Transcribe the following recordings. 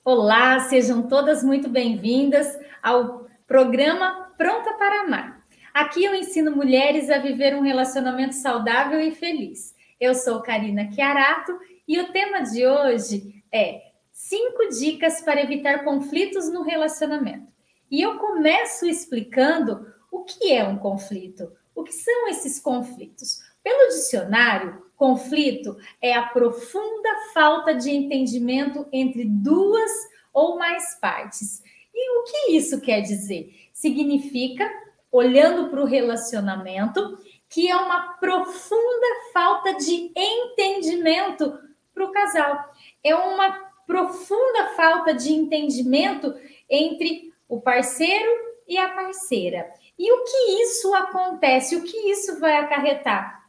Olá, sejam todas muito bem-vindas ao programa Pronta para Amar. Aqui eu ensino mulheres a viver um relacionamento saudável e feliz. Eu sou Karina Chiarato e o tema de hoje é 5 dicas para evitar conflitos no relacionamento. E eu começo explicando o que é um conflito, o que são esses conflitos. Pelo dicionário, conflito é a profunda falta de entendimento entre duas ou mais partes. E o que isso quer dizer? Significa, olhando para o relacionamento, que é uma profunda falta de entendimento para o casal. É uma profunda falta de entendimento entre o parceiro e a parceira. E o que isso acontece? O que isso vai acarretar?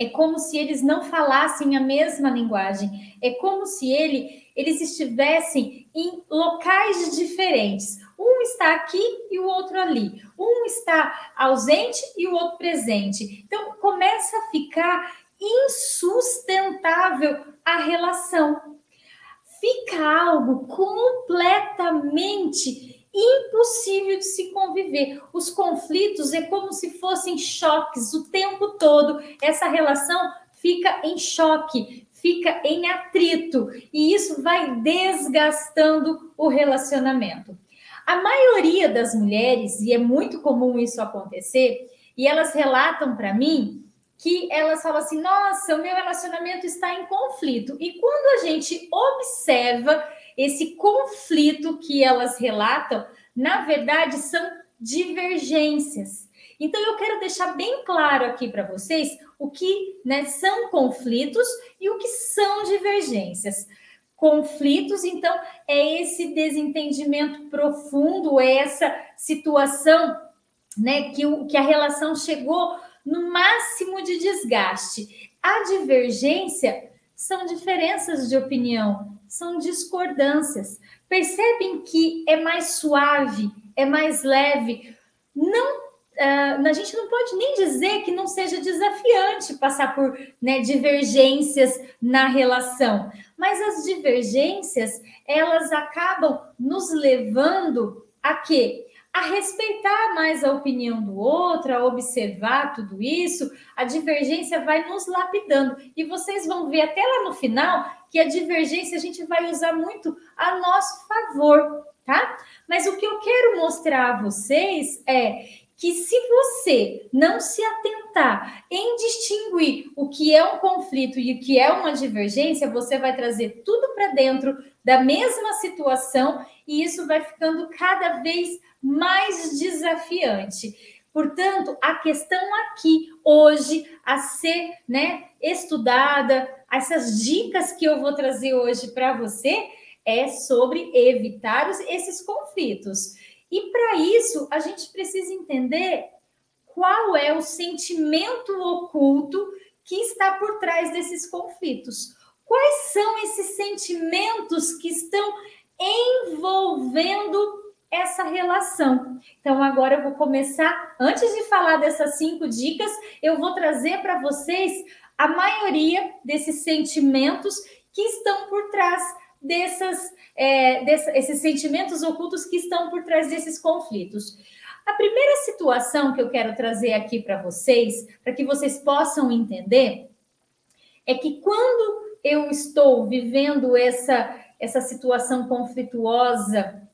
É como se eles não falassem a mesma linguagem. É como se eles estivessem em locais diferentes. Um está aqui e o outro ali. Um está ausente e o outro presente. Então, começa a ficar insustentável a relação. Fica algo completamente impossível de se conviver. Os conflitos é como se fossem choques o tempo todo. Essa relação fica em choque, fica em atrito, e isso vai desgastando o relacionamento. A maioria das mulheres, e é muito comum isso acontecer, e elas relatam para mim que elas falam assim: nossa, o meu relacionamento está em conflito. E quando a gente observa esse conflito que elas relatam, na verdade são divergências. Então eu quero deixar bem claro aqui para vocês o que, né, são conflitos e o que são divergências. Conflitos, então, é esse desentendimento profundo, é essa situação, né, que a relação chegou no máximo de desgaste. A divergência são diferenças de opinião, são discordâncias. Percebem que é mais suave, é mais leve. Não, a gente não pode nem dizer que não seja desafiante passar por, né, divergências na relação, mas as divergências, elas acabam nos levando a quê? A respeitar mais a opinião do outro, a observar tudo isso. A divergência vai nos lapidando. E vocês vão ver até lá no final que a divergência a gente vai usar muito a nosso favor, tá? Mas o que eu quero mostrar a vocês é que se você não se atentar em distinguir o que é um conflito e o que é uma divergência, você vai trazer tudo para dentro da mesma situação e isso vai ficando cada vez mais desafiante. Portanto, a questão aqui hoje a ser, né, estudada, essas dicas que eu vou trazer hoje para você é sobre evitar esses conflitos. E para isso, a gente precisa entender qual é o sentimento oculto que está por trás desses conflitos. Quais são esses sentimentos que estão envolvendo essa relação? Então, agora eu vou começar. Antes de falar dessas 5 dicas, eu vou trazer para vocês a maioria desses sentimentos que estão por trás esses sentimentos ocultos que estão por trás desses conflitos. A primeira situação que eu quero trazer aqui para vocês, para que vocês possam entender, é que quando eu estou vivendo essa situação conflituosa,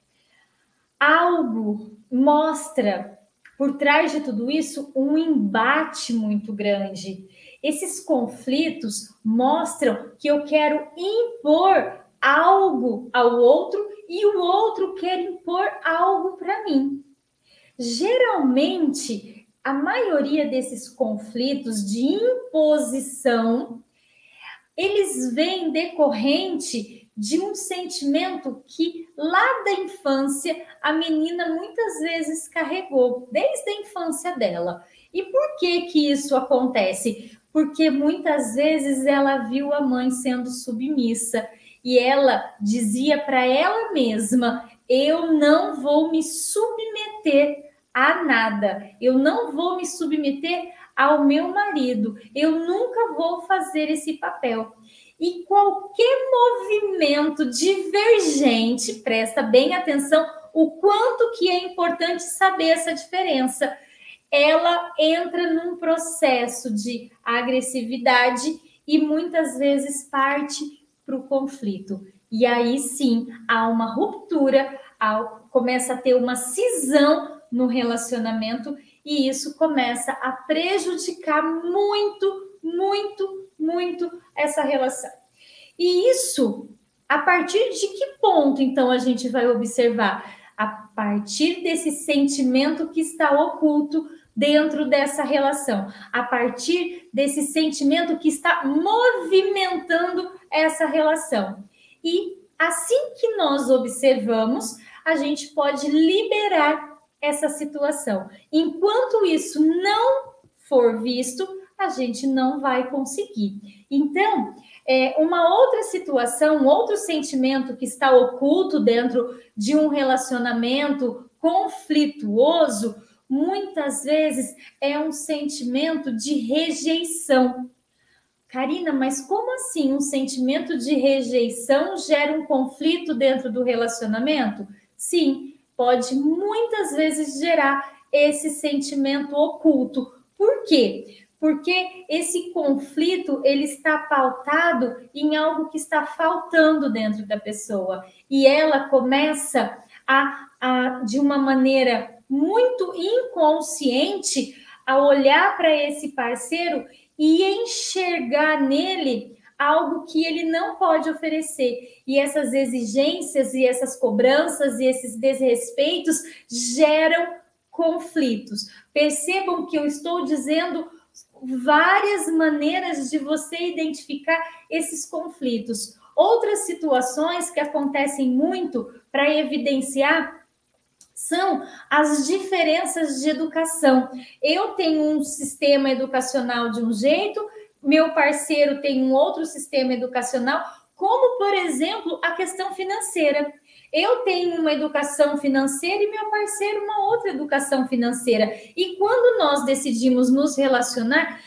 algo mostra por trás de tudo isso um embate muito grande. Esses conflitos mostram que eu quero impor algo ao outro e o outro quer impor algo para mim. Geralmente, a maioria desses conflitos de imposição, eles vêm decorrente de um sentimento que lá da infância a menina muitas vezes carregou, desde a infância dela. E por que isso acontece? Porque muitas vezes ela viu a mãe sendo submissa e ela dizia para ela mesma: eu não vou me submeter a nada, eu não vou me submeter ao meu marido, eu nunca vou fazer esse papel. E qualquer movimento divergente, presta bem atenção o quanto que é importante saber essa diferença. Ela entra num processo de agressividade e muitas vezes parte para o conflito. E aí sim, há uma ruptura, começa a ter uma cisão no relacionamento e isso começa a prejudicar muito, muito, muito essa relação. E isso, a partir de que ponto, então, a gente vai observar? A partir desse sentimento que está oculto dentro dessa relação, a partir desse sentimento que está movimentando essa relação. E assim que nós observamos, a gente pode liberar essa situação. Enquanto isso não for visto, a gente não vai conseguir. Então, uma outra situação, um outro sentimento que está oculto dentro de um relacionamento conflituoso, muitas vezes é um sentimento de rejeição. Karina, mas como assim um sentimento de rejeição gera um conflito dentro do relacionamento? Sim, pode muitas vezes gerar esse sentimento oculto. Por quê? Porque esse conflito ele está pautado em algo que está faltando dentro da pessoa e ela começa de uma maneira muito inconsciente a olhar para esse parceiro e enxergar nele algo que ele não pode oferecer. E essas exigências e essas cobranças e esses desrespeitos geram conflitos. Percebam que eu estou dizendo várias maneiras de você identificar esses conflitos. Outras situações que acontecem muito para evidenciar são as diferenças de educação. Eu tenho um sistema educacional de um jeito, meu parceiro tem um outro sistema educacional, como, por exemplo, a questão financeira. Eu tenho uma educação financeira e meu parceiro uma outra educação financeira. E quando nós decidimos nos relacionar,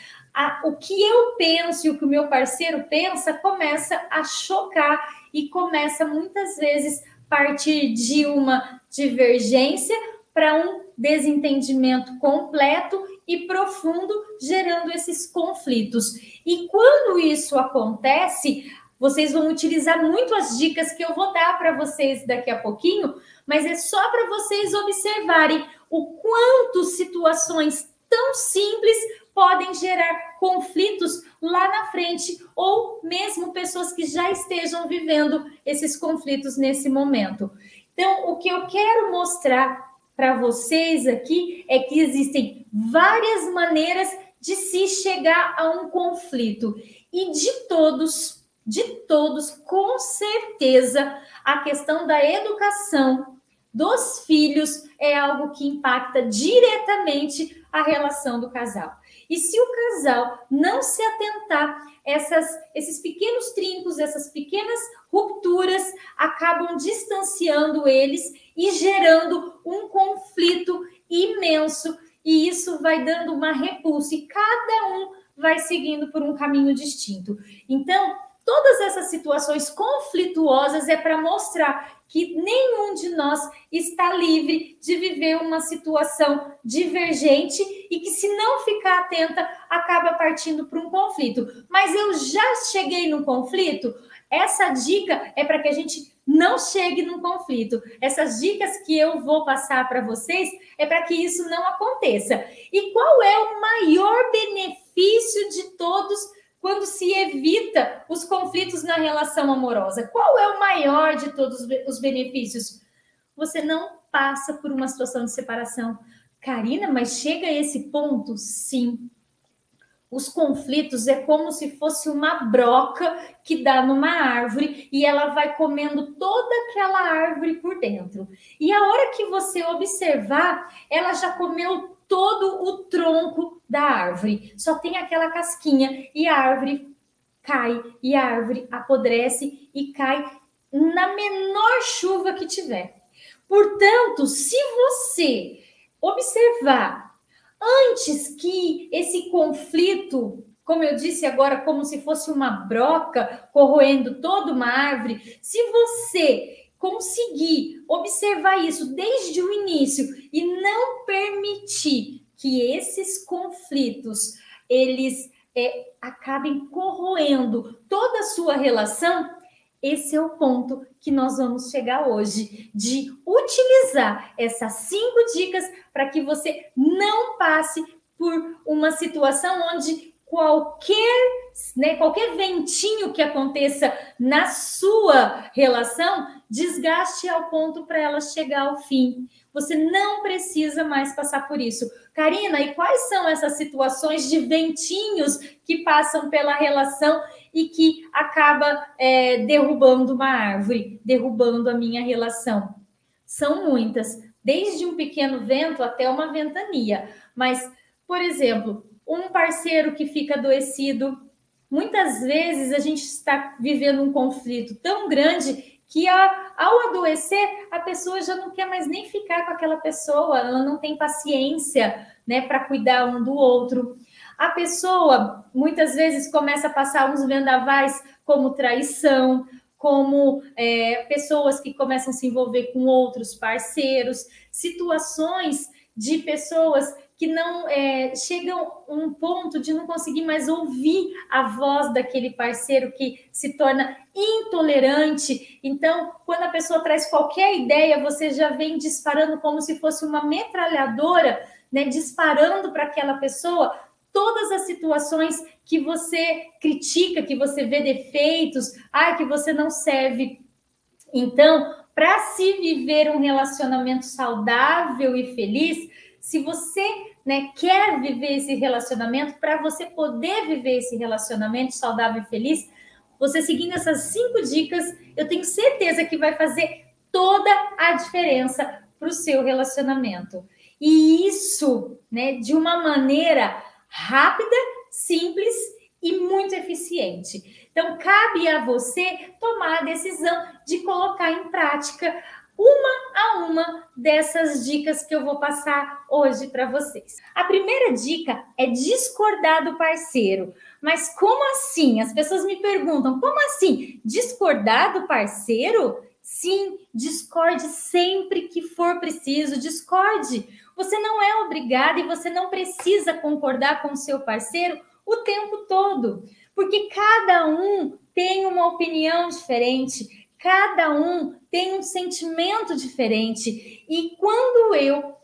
o que eu penso e o que o meu parceiro pensa começa a chocar e começa muitas vezes partir de uma divergência para um desentendimento completo e profundo, gerando esses conflitos. E quando isso acontece, vocês vão utilizar muito as dicas que eu vou dar para vocês daqui a pouquinho, mas é só para vocês observarem o quanto situações tão simples podem gerar conflitos lá na frente, ou mesmo pessoas que já estejam vivendo esses conflitos nesse momento. Então, o que eu quero mostrar para vocês aqui é que existem várias maneiras de se chegar a um conflito. E de todos, com certeza, a questão da educação dos filhos é algo que impacta diretamente a relação do casal. E se o casal não se atentar, esses pequenos trincos, essas pequenas rupturas acabam distanciando eles e gerando um conflito imenso. E isso vai dando uma repulsa e cada um vai seguindo por um caminho distinto. Então, todas essas situações conflituosas é para mostrar que nenhum de nós está livre de viver uma situação divergente e que, se não ficar atenta, acaba partindo para um conflito. Mas eu já cheguei no conflito? Essa dica é para que a gente não chegue num conflito. Essas dicas que eu vou passar para vocês é para que isso não aconteça. E qual é o maior benefício de todos quando se evita os conflitos na relação amorosa? Qual é o maior de todos os benefícios? Você não passa por uma situação de separação. Karina, mas chega a esse ponto? Sim. Os conflitos é como se fosse uma broca que dá numa árvore e ela vai comendo toda aquela árvore por dentro. E a hora que você observar, ela já comeu todo o tronco da árvore. Só tem aquela casquinha e a árvore cai, e a árvore apodrece e cai na menor chuva que tiver. Portanto, se você observar antes que esse conflito como eu disse agora, como se fosse uma broca corroendo toda uma árvore. Se você conseguir observar isso desde o início e não permitir que esses conflitos eles acabem corroendo toda a sua relação, esse é o ponto que nós vamos chegar hoje, de utilizar essas 5 dicas para que você não passe por uma situação onde qualquer ventinho que aconteça na sua relação desgaste ao ponto para ela chegar ao fim. Você não precisa mais passar por isso. Karina, e quais são essas situações de ventinhos que passam pela relação e que acaba derrubando uma árvore, derrubando a minha relação? São muitas, desde um pequeno vento até uma ventania. Mas, por exemplo, um parceiro que fica adoecido, muitas vezes a gente está vivendo um conflito tão grande que ao adoecer, a pessoa já não quer mais nem ficar com aquela pessoa, ela não tem paciência, né, para cuidar um do outro. A pessoa, muitas vezes, começa a passar uns vendavais como traição, como pessoas que começam a se envolver com outros parceiros, situações de pessoas que não chegam a um ponto de não conseguir mais ouvir a voz daquele parceiro, que se torna intolerante. Então, quando a pessoa traz qualquer ideia, você já vem disparando como se fosse uma metralhadora, né, disparando para aquela pessoa todas as situações que você critica, que você vê defeitos, que você não serve. Então, para se viver um relacionamento saudável e feliz, se você, né, quer viver esse relacionamento, para você poder viver esse relacionamento saudável e feliz, você seguindo essas 5 dicas, eu tenho certeza que vai fazer toda a diferença para o seu relacionamento. E isso, né, de uma maneira rápida, simples e muito eficiente. Então, cabe a você tomar a decisão de colocar em prática uma a uma dessas dicas que eu vou passar hoje para vocês. A primeira dica é discordar do parceiro. Mas como assim? As pessoas me perguntam, como assim? Discordar do parceiro? Sim, discorde sempre que for preciso, discorde. Você não é obrigado e você não precisa concordar com o seu parceiro o tempo todo, porque cada um tem uma opinião diferente, cada um tem um sentimento diferente, e quando eu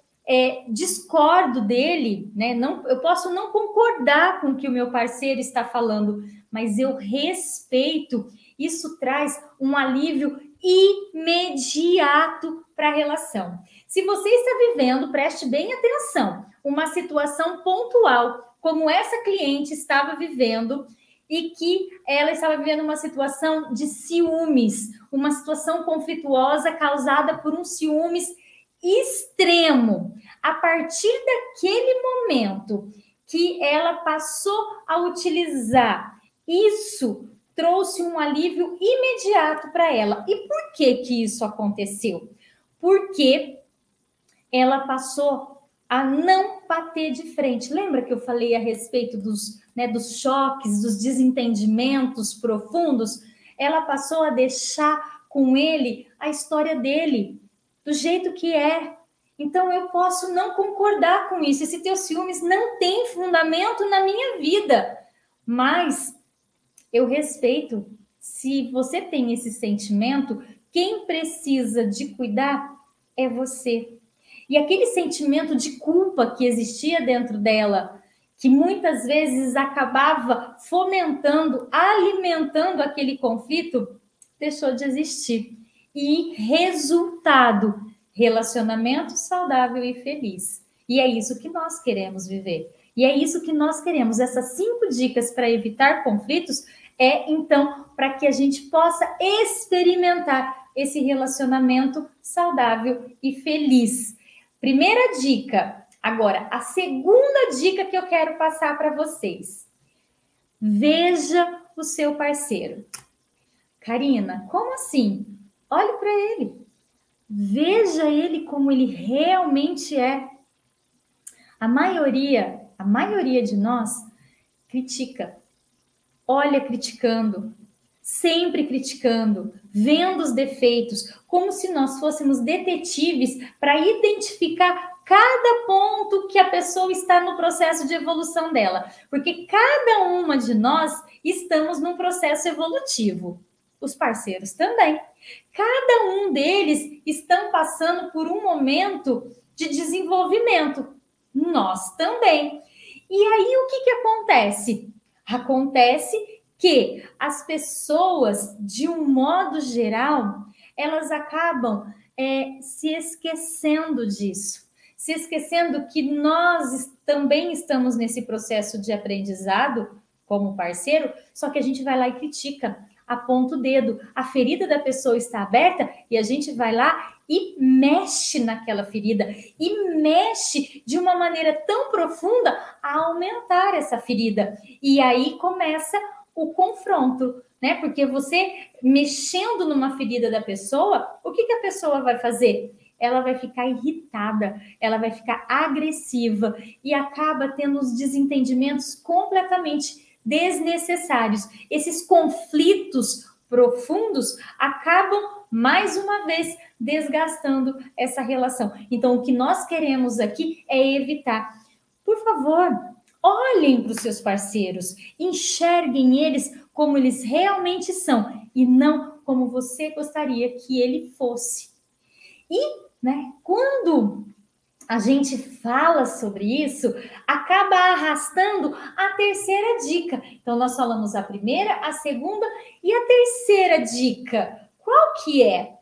discordo dele, né, eu posso não concordar com o que o meu parceiro está falando, mas eu respeito, isso traz um alívio imediato para a relação. Se você está vivendo, preste bem atenção, uma situação pontual, como essa cliente estava vivendo, e que ela estava vivendo uma situação de ciúmes, uma situação conflituosa causada por um ciúmes extremo. A partir daquele momento que ela passou a utilizar isso, trouxe um alívio imediato para ela. E por que isso aconteceu? Porque ela passou a não bater de frente. Lembra que eu falei a respeito dos choques, dos desentendimentos profundos? Ela passou a deixar com ele a história dele, do jeito que é. Então, eu posso não concordar com isso. Esse teu ciúmes não tem fundamento na minha vida. Mas eu respeito. Se você tem esse sentimento, quem precisa de cuidar é você. E aquele sentimento de culpa que existia dentro dela, que muitas vezes acabava fomentando, alimentando aquele conflito, deixou de existir. E resultado, relacionamento saudável e feliz. E é isso que nós queremos viver. E é isso que nós queremos. Essas 5 dicas para evitar conflitos então, para que a gente possa experimentar esse relacionamento saudável e feliz. Primeira dica. Agora, a segunda dica que eu quero passar para vocês. Veja o seu parceiro. Karina, como assim? Olhe para ele. Veja ele como ele realmente é. A maioria de nós critica. Olha criticando, sempre criticando, vendo os defeitos, como se nós fôssemos detetives para identificar cada ponto que a pessoa está no processo de evolução dela. Porque cada uma de nós estamos num processo evolutivo. Os parceiros também. Cada um deles estão passando por um momento de desenvolvimento. Nós também. E aí, o que acontece? Acontece que as pessoas, de um modo geral, elas acabam se esquecendo disso. Se esquecendo que nós também estamos nesse processo de aprendizado como parceiro, só que a gente vai lá e critica, aponta o dedo. A ferida da pessoa está aberta e a gente vai lá e mexe naquela ferida. E mexe de uma maneira tão profunda a aumentar essa ferida. E aí começa o confronto, né? Porque você mexendo numa ferida da pessoa, o que a pessoa vai fazer? Ela vai ficar irritada, ela vai ficar agressiva e acaba tendo os desentendimentos completamente desnecessários. Esses conflitos profundos acabam, mais uma vez, desgastando essa relação. Então, o que nós queremos aqui é evitar. Por favor, olhem para os seus parceiros, enxerguem eles como eles realmente são e não como você gostaria que ele fosse. E, né, quando a gente fala sobre isso, acaba arrastando a terceira dica. Então, nós falamos a primeira, a segunda e a terceira dica. Qual que é?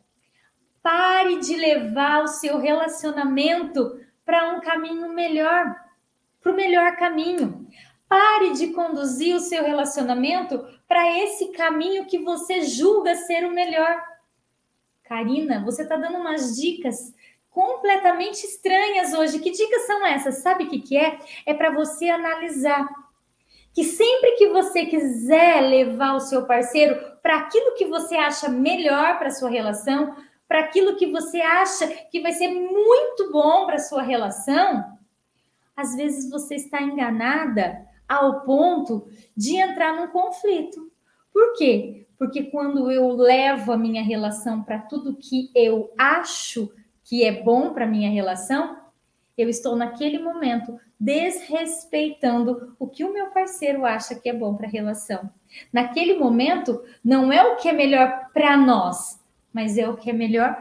Pare de levar o seu relacionamento para um caminho melhor, para o melhor caminho. Pare de conduzir o seu relacionamento para esse caminho que você julga ser o melhor. Karina, você está dando umas dicas completamente estranhas hoje. Que dicas são essas? Sabe o que é? É para você analisar. Que sempre que você quiser levar o seu parceiro para aquilo que você acha melhor para a sua relação, para aquilo que você acha que vai ser muito bom para a sua relação, às vezes você está enganada ao ponto de entrar num conflito. Por quê? Porque quando eu levo a minha relação para tudo que eu acho que é bom para a minha relação, eu estou naquele momento desrespeitando o que o meu parceiro acha que é bom para a relação. Naquele momento, não é o que é melhor para nós, mas é o que é melhor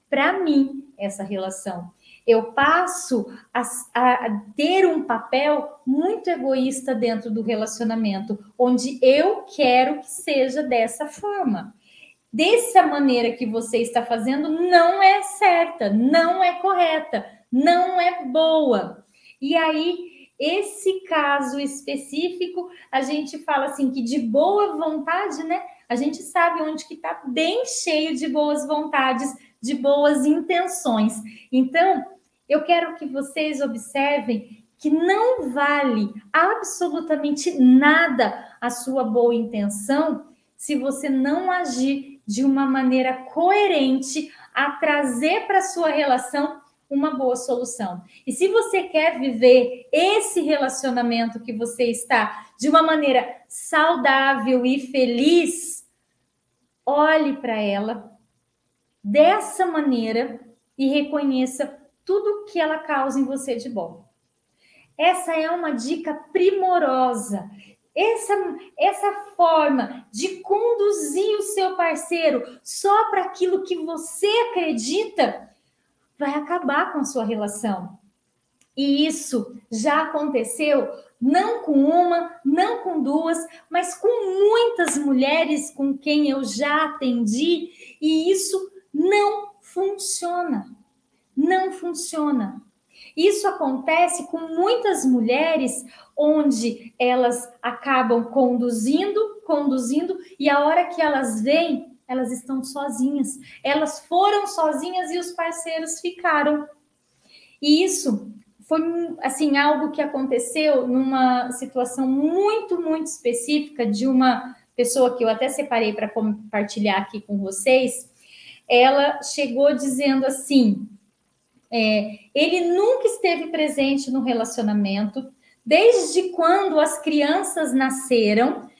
para mim, essa relação. Eu passo a ter um papel muito egoísta dentro do relacionamento, onde eu quero que seja dessa forma. Dessa maneira que você está fazendo não é certa, não é correta, não é boa. E aí, esse caso específico, a gente fala assim que de boa vontade, né? A gente sabe onde que está bem cheio de boas vontades, de boas intenções. Então, eu quero que vocês observem que não vale absolutamente nada a sua boa intenção se você não agir de uma maneira coerente a trazer para a sua relação uma boa solução. E se você quer viver esse relacionamento que você está de uma maneira saudável e feliz, olhe para ela dessa maneira e reconheça tudo que ela causa em você de bom. Essa é uma dica primorosa. Essa forma de conduzir o seu parceiro só para aquilo que você acredita vai acabar com a sua relação. E isso já aconteceu não com uma, não com duas, mas com muitas mulheres com quem eu já atendi, e isso não funciona. Não funciona. Isso acontece com muitas mulheres onde elas acabam conduzindo, e a hora que elas vêm, elas estão sozinhas. Elas foram sozinhas e os parceiros ficaram. E isso foi assim algo que aconteceu numa situação muito, muito específica de uma pessoa que eu até separei para compartilhar aqui com vocês. Ela chegou dizendo assim: ele nunca esteve presente no relacionamento, Desde quando as crianças nasceram,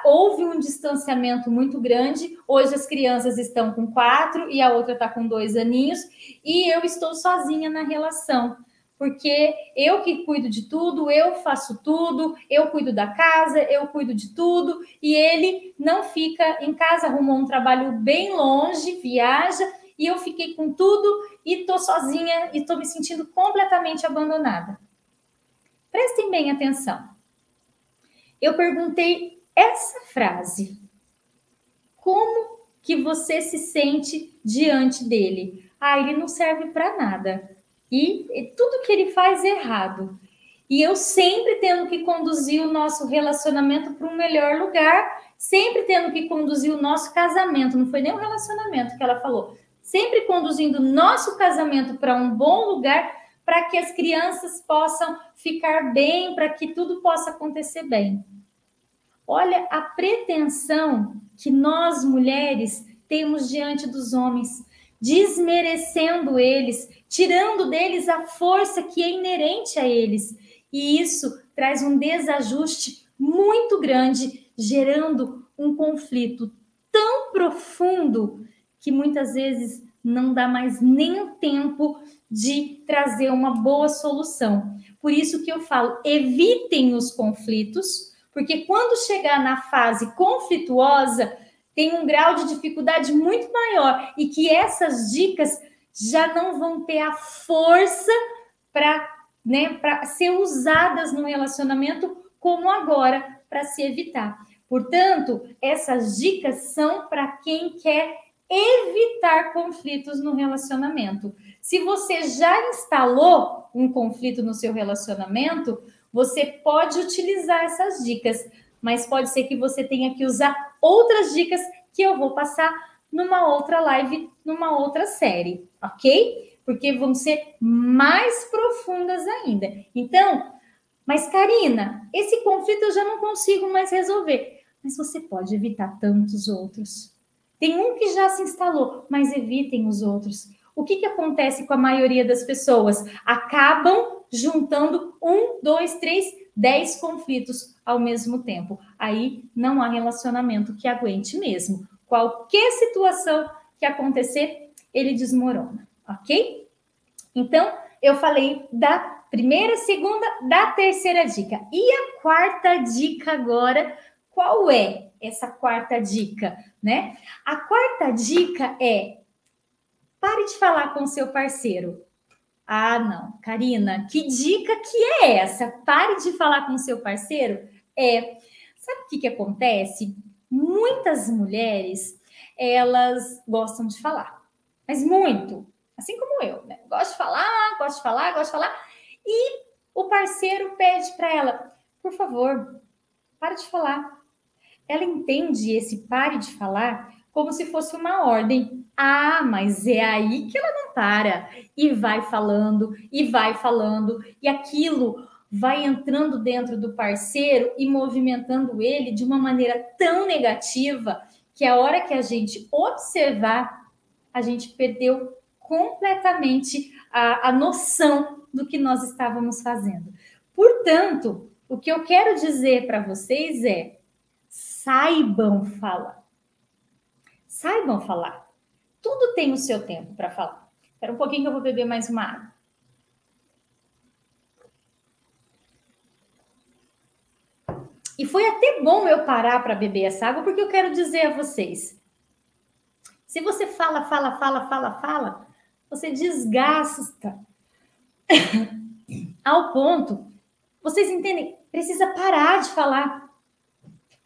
houve um distanciamento muito grande. Hoje as crianças estão com 4 e a outra está com 2 aninhos, e eu estou sozinha na relação, porque eu que cuido de tudo, eu faço tudo, eu cuido da casa, eu cuido de tudo, e ele não fica em casa, arrumou um trabalho bem longe, viaja, e eu fiquei com tudo e estou sozinha e estou me sentindo completamente abandonada. Prestem bem atenção. Eu perguntei essa frase: como que você se sente diante dele? Ele não serve para nada. E tudo que ele faz é errado. E eu sempre tendo que conduzir o nosso relacionamento para um melhor lugar, sempre tendo que conduzir o nosso casamento. Não foi nem um relacionamento que ela falou. Sempre conduzindo o nosso casamento para um bom lugar, para que as crianças possam ficar bem, para que tudo possa acontecer bem. Olha a pretensão que nós, mulheres, temos diante dos homens, desmerecendo eles, tirando deles a força que é inerente a eles. E isso traz um desajuste muito grande, gerando um conflito tão profundo que muitas vezes não dá mais nem tempo de trazer uma boa solução. Por isso que eu falo, evitem os conflitos, porque quando chegar na fase conflituosa, tem um grau de dificuldade muito maior, e que essas dicas já não vão ter a força para ser usadas no relacionamento como agora, para se evitar. Portanto, essas dicas são para quem quer evitar conflitos no relacionamento. Se você já instalou um conflito no seu relacionamento, você pode utilizar essas dicas, mas pode ser que você tenha que usar outras dicas que eu vou passar numa outra live, numa outra série, ok? Porque vão ser mais profundas ainda. Então, mas Karina, esse conflito eu já não consigo mais resolver. Mas você pode evitar tantos outros. Tem um que já se instalou, mas evitem os outros. O que acontece com a maioria das pessoas? Acabam juntando 1, 2, 3, 10 conflitos ao mesmo tempo. Aí não há relacionamento que aguente mesmo. Qualquer situação que acontecer, ele desmorona, ok? Então, eu falei da primeira, segunda, da terceira dica. E a quarta dica agora, qual é essa quarta dica, né? A quarta dica é: pare de falar com o seu parceiro. Não, Karina, que dica que é essa? Pare de falar com o seu parceiro? Sabe o que acontece? Muitas mulheres, elas gostam de falar, mas muito, assim como eu, né? Gosto de falar, gosto de falar, gosto de falar. E o parceiro pede para ela: por favor, pare de falar. Ela entende esse pare de falar como se fosse uma ordem. Mas é aí que ela não para. E vai falando, e aquilo vai entrando dentro do parceiro e movimentando ele de uma maneira tão negativa que a hora que a gente observar, a gente perdeu completamente a noção do que nós estávamos fazendo. Portanto, o que eu quero dizer para vocês é: saibam falar. Saibam falar. Tudo tem o seu tempo para falar. Espera um pouquinho que eu vou beber mais uma água. E foi até bom eu parar para beber essa água, porque eu quero dizer a vocês: se você fala, você desgasta ao ponto, vocês entendem? Precisa parar de falar.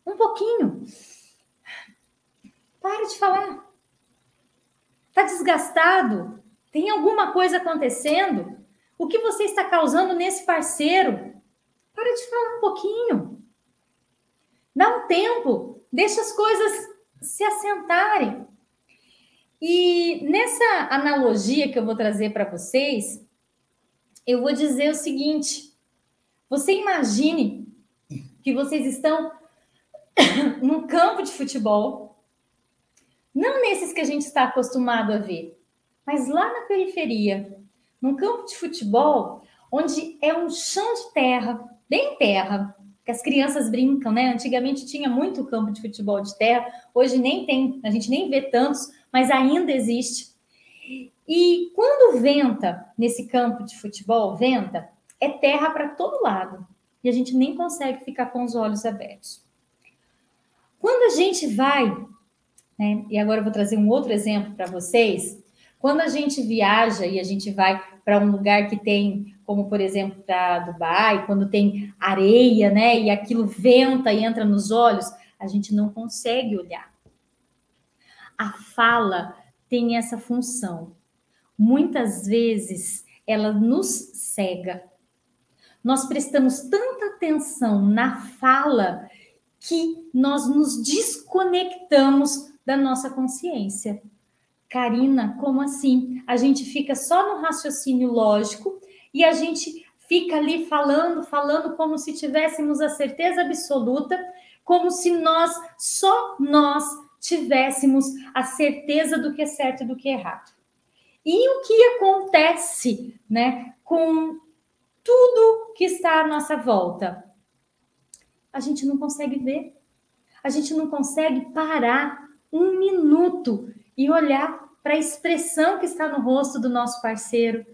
Um pouquinho. Pare de falar. Está desgastado? Tem alguma coisa acontecendo? O que você está causando nesse parceiro? Para de falar um pouquinho. Dá um tempo. Deixa as coisas se assentarem. E nessa analogia que eu vou trazer para vocês, eu vou dizer o seguinte: você imagine que vocês estão num campo de futebol, não nesses que a gente está acostumado a ver, mas lá na periferia, num campo de futebol, onde é um chão de terra, bem terra, que as crianças brincam, né? Antigamente tinha muito campo de futebol de terra, hoje nem tem, a gente nem vê tantos, mas ainda existe. E quando venta nesse campo de futebol, venta, é terra para todo lado. E a gente nem consegue ficar com os olhos abertos. Quando a gente vai, né, e agora eu vou trazer um outro exemplo para vocês, quando a gente viaja e a gente vai para um lugar que tem, como por exemplo para Dubai, quando tem areia, né, e aquilo venta e entra nos olhos, a gente não consegue olhar. A fala tem essa função. Muitas vezes ela nos cega. Nós prestamos tanta atenção na fala que nós nos desconectamos da nossa consciência. Karina, como assim? A gente fica só no raciocínio lógico e a gente fica ali falando como se tivéssemos a certeza absoluta, como se só nós tivéssemos a certeza do que é certo e do que é errado. E o que acontece, né, com tudo que está à nossa volta? A gente não consegue ver. A gente não consegue parar um minuto e olhar para a expressão que está no rosto do nosso parceiro.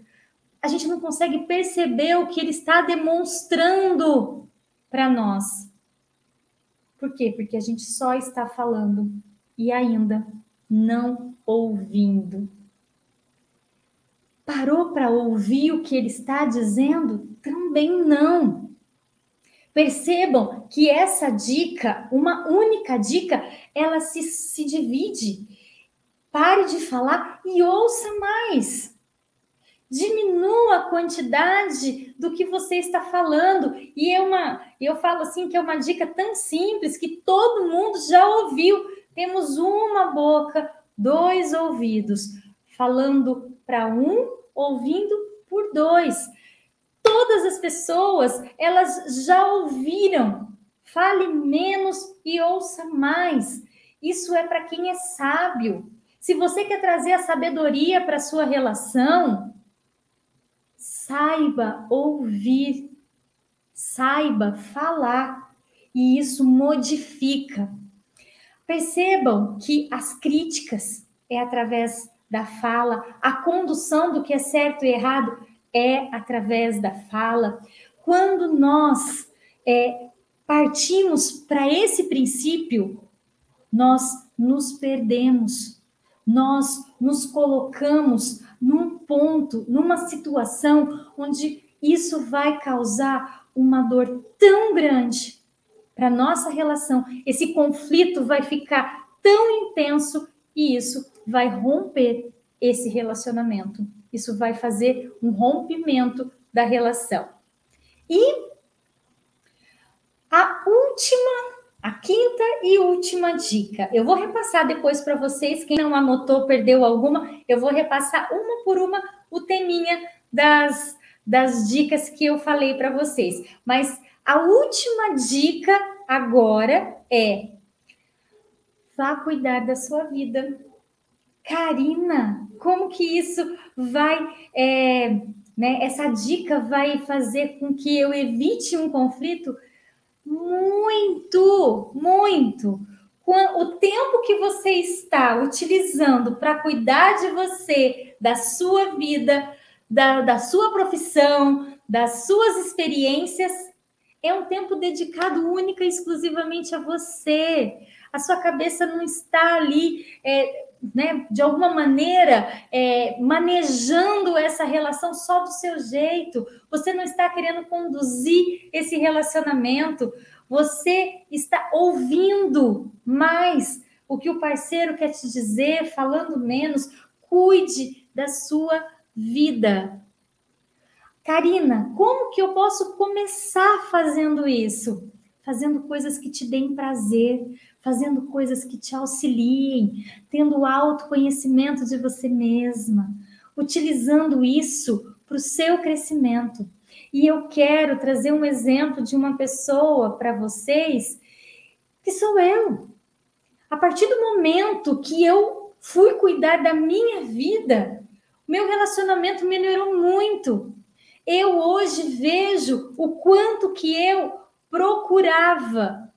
A gente não consegue perceber o que ele está demonstrando para nós. Por quê? Porque a gente só está falando e ainda não ouvindo. Parou para ouvir o que ele está dizendo? Também não. Percebam que essa dica, uma única dica, ela se divide. Pare de falar e ouça mais. Diminua a quantidade do que você está falando. E eu falo assim que é uma dica tão simples que todo mundo já ouviu. Temos uma boca, 2 ouvidos, falando para um, ouvindo por 2. Todas as pessoas, elas já ouviram. Fale menos e ouça mais. Isso é para quem é sábio. Se você quer trazer a sabedoria para a sua relação, saiba ouvir, saiba falar. E isso modifica. Percebam que as críticas é através da fala, a condução do que é certo e errado é através da fala. Quando nós partimos para esse princípio, nós nos perdemos, nós nos colocamos num ponto, numa situação onde isso vai causar uma dor tão grande para nossa relação, esse conflito vai ficar tão intenso e isso vai romper esse relacionamento. Isso vai fazer um rompimento da relação. E a quinta e última dica. Eu vou repassar depois para vocês. Quem não anotou, perdeu alguma, eu vou repassar uma por uma o teminha das dicas que eu falei para vocês. Mas a última dica agora é: vá cuidar da sua vida. Karina, como que isso vai, essa dica vai fazer com que eu evite um conflito? Muito, muito. O tempo que você está utilizando para cuidar de você, da sua vida, da sua profissão, das suas experiências, é um tempo dedicado única e exclusivamente a você. A sua cabeça não está ali, de alguma maneira, manejando essa relação só do seu jeito. Você não está querendo conduzir esse relacionamento. Você está ouvindo mais o que o parceiro quer te dizer, falando menos. Cuide da sua vida. Karina, como que eu posso começar fazendo isso? Fazendo coisas que te deem prazer, fazendo coisas que te auxiliem, tendo autoconhecimento de você mesma, utilizando isso para o seu crescimento. E eu quero trazer um exemplo de uma pessoa para vocês, que sou eu. A partir do momento que eu fui cuidar da minha vida, meu relacionamento melhorou muito. Eu hoje vejo o quanto que eu procurava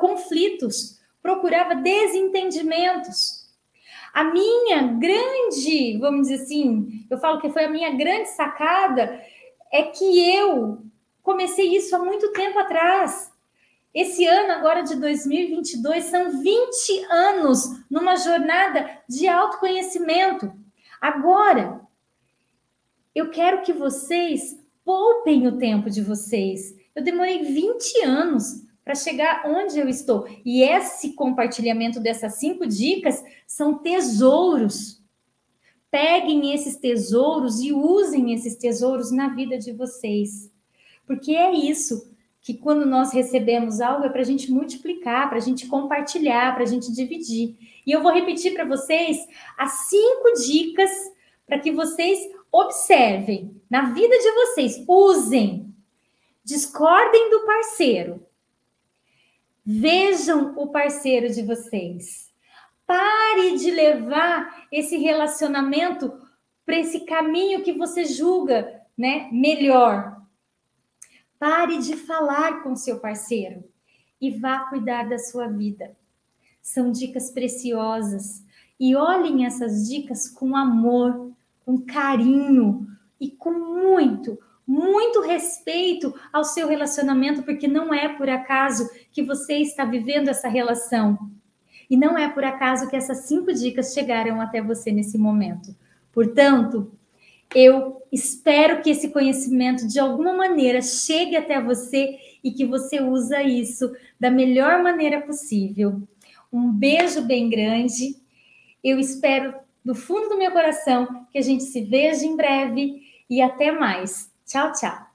conflitos, procurava desentendimentos. A minha grande, vamos dizer assim, eu falo que foi a minha grande sacada, é que eu comecei isso há muito tempo atrás. Esse ano agora de 2022 são 20 anos numa jornada de autoconhecimento. Agora, eu quero que vocês poupem o tempo de vocês. Eu demorei 20 anos para chegar onde eu estou. E esse compartilhamento dessas 5 dicas são tesouros. Peguem esses tesouros e usem esses tesouros na vida de vocês. Porque é isso que quando nós recebemos algo é para a gente multiplicar, para a gente compartilhar, para a gente dividir. E eu vou repetir para vocês as 5 dicas para que vocês observem na vida de vocês, usem, discordem do parceiro, vejam o parceiro de vocês, pare de levar esse relacionamento para esse caminho que você julga, né, melhor. Pare de falar com seu parceiro e vá cuidar da sua vida. São dicas preciosas e olhem essas dicas com amor, com carinho e com muito respeito ao seu relacionamento, porque não é por acaso que você está vivendo essa relação. E não é por acaso que essas 5 dicas chegaram até você nesse momento. Portanto, eu espero que esse conhecimento, de alguma maneira, chegue até você e que você use isso da melhor maneira possível. Um beijo bem grande. Eu espero, do fundo do meu coração, que a gente se veja em breve e até mais. Tchau, tchau.